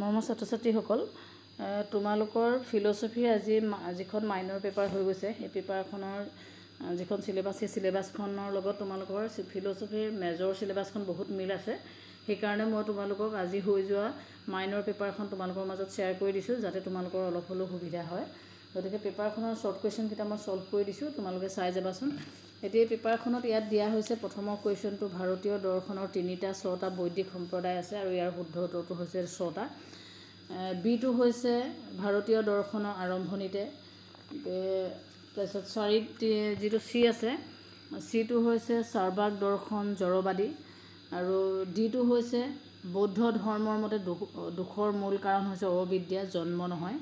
মৰমৰ ছাত্ৰ-ছাত্ৰীসকল তোমালোকৰ ফিল'চফিৰ যিখন মাইনৰ পেপাৰ হৈ গৈছে সেই পেপাৰখনৰ যিখন সিলেবাছ সেই সিলেবাছখনৰ লগত তোমালোকৰ ফিল'চফিৰ মেজৰ সিলেবাছখন বহুত মিল আছে সেইকাৰণে মই তোমালোকক আজি হৈ যোৱা মাইনৰ পেপাৰখন তোমালোকৰ মাজত শ্বেয়াৰ কৰি দিছোঁ যাতে তোমালোকৰ অলপ হ'লেও সুবিধা হয় গতিকে পেপাৰখনৰ শৰ্ট কুৱেশ্যন কিটা মই সলভ কৰি দিছোঁ তোমালোকে চাই যাবাচোন এতিয়া পেপাৰখনত ইয়াত দিয়া হৈছে প্ৰথমৰ কুৱেশ্যনটো ভাৰতীয় দৰ্শনৰ 3টা 6টা বৈদিক সম্প্ৰদায় আছে আৰু ইয়াৰ শুদ্ধ উত্তৰটো হৈছে 6টা বিটো হৈছে ভাৰতীয় দৰ্শনৰ আৰম্ভণিতে তাৰপিছত 4 যিটো সি আছে সিটো হৈছে চাৰ্বাক দৰ্শন জড়বাদী আৰু ডিটো হৈছে বৌদ্ধ ধৰ্মৰ মতে দুখৰ মূল কাৰণ হৈছে অবিদ্যা জন্ম নহয়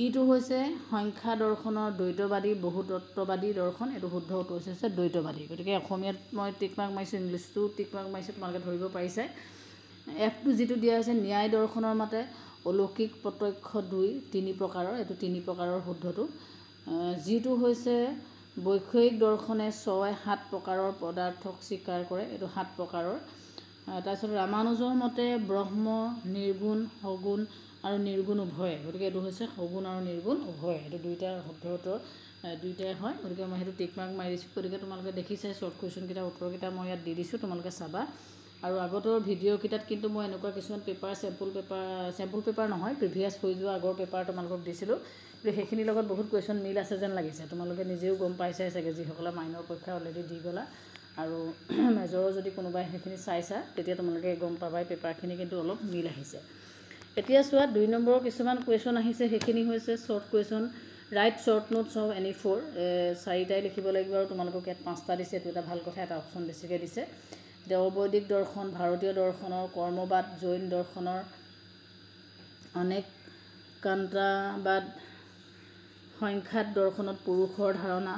ইটো হৈছে সংখ্যা দৰ্শনৰ দ্বৈতবাদী বহুতত্ববাদী দৰ্শন এটো শুদ্ধ উত্তৰ হৈছে দ্বৈতবাদী গতিকে অসমীয়াত মই টিক মাৰ্ক মাৰিছোঁ ইংলিছটো টিক মাৰ্ক মাৰিছোঁ তোমালোকে ধৰিব পাৰিছে এফটো যিটো দিয়া হৈছে ন্যায় দৰ্শনৰ মতে অলৌকিক প্ৰত্যক্ষ 2-3 প্ৰকাৰৰ এটো 3 প্ৰকাৰৰ শুদ্ধটো যিটো হৈছে বৈষয়িক দৰ্শনে 6-7 প্ৰকাৰৰ পদাৰ্থক স্বীকাৰ কৰে এটো 7 প্ৰকাৰৰ তাৰপিছত ৰামানুজৰ মতে ব্ৰহ্ম নিৰ্গুণ সগুণ আৰু নিৰ্গুণ উভয় গতিকে এটো হৈছে সগুণ আৰু নিৰ্গুণ উভয় এটো দুইটা শুদ্ধ উত্তৰ দুইটাই হয় গতিকে মই হেতু টিক মাৰ্ক মাৰি দিছোঁ গতিকে তোমালোকে দেখিছে শৰ্ট কুৱেশ্যন কিটা উত্তৰ কিটা মই ইয়াত দি দিছোঁ তোমালোকে চাবা আৰু আগতৰ ভিডিঅ' কিটাত কিন্তু মই এনেকুৱা কিছুমান পেপাৰ চেম্পল পেপাৰ নহয় প্ৰিভিয়াছ হৈ যোৱা আগৰ পেপাৰ তোমালোকক দিছিলোঁ কিন্তু সেইখিনিৰ লগত বহুত কুৱেশ্যন মিল আছে যেন লাগিছে তোমালোকে নিজেও গম পাইছাই চাগে যিসকলে মাইনৰ পৰীক্ষা অলৰেডি দি গলা আৰু মেজৰৰ যদি কোনোবাই সেইখিনি চাইছা তেতিয়া তোমালোকে গম পাবাই পেপাৰখিনি কিন্তু অলপ মিল আহিছে এতিয়া চোৱা 2 নম্বৰৰ কিছুমান কুৱেশ্যন আহিছে সেইখিনি হৈছে short question right short notes of any 4 চাৰিটাই লিখিব লাগিব আৰু তোমালোকক ইয়াত 5টা দিছে এটো এটা ভাল কথা এটা অপচন বেছিকৈ দিছে দেৱবৈদিক দৰ্শন ভাৰতীয় দৰ্শনৰ কৰ্মবাদ জৈন দৰ্শনৰ অনেক কান্তাবাদ সংখ্যাত দৰ্শনত পুৰুষৰ ধাৰণা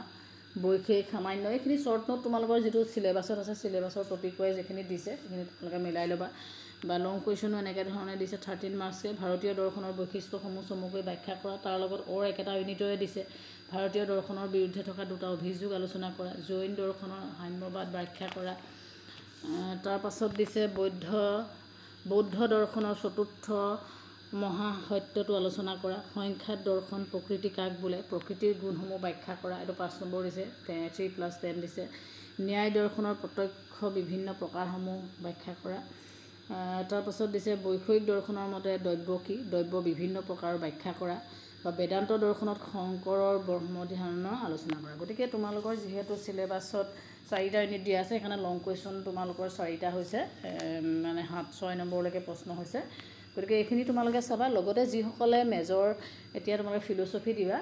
বৈষয়িক সামান্য এইখিনি শৰ্ট নোট তোমালোকৰ যিটো সিলেবাছত আছে সিলেবাছৰ টপিক ৱাইজ যিখিনি দিছে সেইখিনি তোমালোকে মিলাই ল'বা বা লং কুৱেশ্যনো এনেকৈ ধৰণে দিছে 13 মাৰ্কছে ভাৰতীয় দৰ্শনৰ বৈশিষ্ট্যসমূহ চমুকৈ ব্যাখ্যা কৰা তাৰ লগত একেটা ইউনিটৰে দিছে ভাৰতীয় দৰ্শনৰ বিৰুদ্ধে থকা দুটা অভিযোগ আলোচনা কৰা জৈন দৰ্শনৰ সাম্যবাদ ব্যাখ্যা কৰা তাৰ পাছত দিছে বৌদ্ধ দৰ্শনৰ চতুৰ্থ মহাসত্যটো আলোচনা কৰা সংখ্যাত দৰ্শন প্ৰকৃতি কাক বোলে প্ৰকৃতিৰ গুণসমূহ ব্যাখ্যা কৰা এটো 5 নম্বৰ দিছে 3+10 দিছে ন্যায় দৰ্শনৰ প্ৰত্যক্ষ বিভিন্ন প্ৰকাৰসমূহ ব্যাখ্যা কৰা তাৰ পাছত দিছে বৈষয়িক দৰ্শনৰ মতে দৈব্য কি দৈব্য বিভিন্ন প্ৰকাৰৰ ব্যাখ্যা কৰা বা বেদান্ত দৰ্শনত শংকৰৰ ব্ৰহ্ম ধ্যানৰ আলোচনা কৰা গতিকে তোমালোকৰ যেহেতু সিলেবাছত 4টা ইউনিট দিয়া আছে এখানে লং কুৱেশ্যন তোমালোকৰ 4টা হৈছে মানে 7-6 নম্বৰলৈকে প্ৰশ্ন হৈছে গতিকে এইখিনি তোমালোকে চাবা লগতে যিসকলে মেজৰ এতিয়া তোমালোকে ফিল'চফি দিবা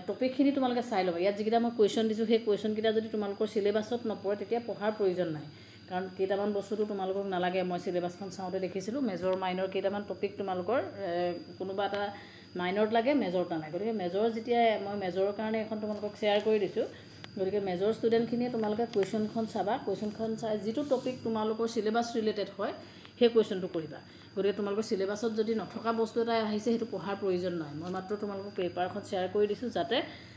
টপিকখিনি তোমালোকে চাই ল'বা ইয়াত যিকিটা মই কুৱেশ্যন দিছোঁ সেই কুৱেশ্যন কিটা যদি তোমালোকৰ সিলেবাছত নপৰে তেতিয়া পঢ়াৰ প্ৰয়োজন নাই কাৰণ কেইটামান বস্তুটো তোমালোকক নালাগে মই সিলেবাছখন চাওঁতে দেখিছিলোঁ মেজৰ মাইনৰ কেইটামান টপিক তোমালোকৰ কোনোবা এটা মাইনত লাগে মেজৰত নাই গতিকে মেজৰ যেতিয়া মই মেজৰৰ কাৰণে এখন তোমালোকক শ্বেয়াৰ কৰি দিছোঁ গতিকে মেজৰ ষ্টুডেণ্টখিনিয়ে তোমালোকে কুৱেশ্যনখন চাবা কুৱেশ্যনখন চাই যিটো টপিক তোমালোকৰ সিলেবাছ ৰিলেটেড হয় সেই কুৱেশ্যনটো কৰিবা গতিকে তোমালোকৰ সিলেবাছত যদি নথকা বস্তু এটা আহিছে সেইটো পঢ়াৰ প্ৰয়োজন নাই মই মাত্ৰ তোমালোকক পেপাৰখন শ্বেয়াৰ কৰি দিছোঁ যাতে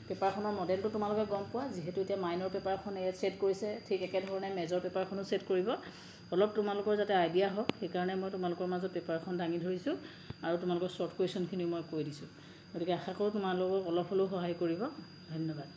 পেপাৰখনৰ মডেলটো তোমালোকে গম পোৱা যেহেতু এতিয়া মাইনৰ পেপাৰখন ইয়াত ছেট কৰিছে ঠিক একেধৰণে মেজৰ পেপাৰখনো ছেট কৰিব অলপ তোমালোকৰ যাতে আইডিয়া হওক সেইকাৰণে মই তোমালোকৰ মাজত পেপাৰখন দাঙি ধৰিছোঁ আৰু তোমালোকৰ শৰ্ট কুৱেশ্যনখিনি মই কৈ দিছোঁ গতিকে আশা কৰোঁ তোমালোকক অলপ হ'লেও সহায় কৰিব ধন্যবাদ